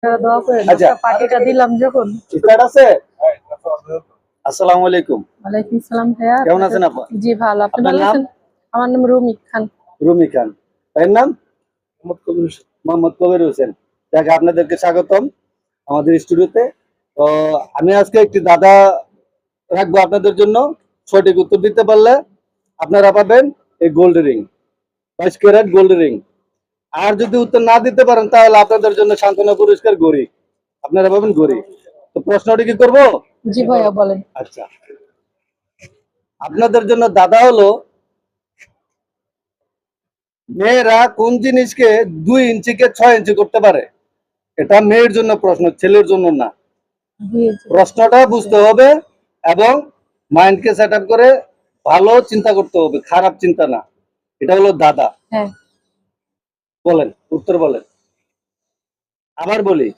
দোয়া করেন। আচ্ছা পার্টিটা দিলাম যখন। স্টার্ট আছে। আসসালামু আলাইকুম। ওয়ালাইকুম সালাম ভাইয়া। কেমন আছেন আপা? জি ভালো। আপনি আপনার ভালো নাম? আছেন? আমার নাম রুমি খান। রুমি খান। ভাইয়ের নাম? মোহাম্মদ কবির হোসেন। যাক, আপনাদেরকে স্বাগতম আমাদের স্টুডিওতে। তো আমি আজকে একটি দাদা রাখবো আপনাদের জন্য। সঠিক উত্তর দিতে পারলে আপনারা পাবেন এই gold ring, 22 carat gold ring. আর যদি উত্তর না দিতে পারেন তাহলে আপনাদের জন্য সান্ত্বনা পুরস্কার ঘড়ি, আপনারা পাবেন ঘড়ি। তো প্রশ্নটি কি করবো? জি ভাইয়া বলেন। আচ্ছা, আপনাদের জন্য দাদা হলো, মেয়েরা কোন জিনিসকে 2 ইঞ্চিকে 6 ইঞ্চি করতে পারে? এটা মেয়ের জন্য প্রশ্ন, ছেলের জন্য না। প্রশ্নটা বুঝতে হবে এবং মাইন্ডকে সেট আপ করে ভালো চিন্তা করতে হবে, খারাপ চিন্তা না। এটা হলো দাদা। হ্যাঁ বলেন, উত্তর বলেন। আবার বলি,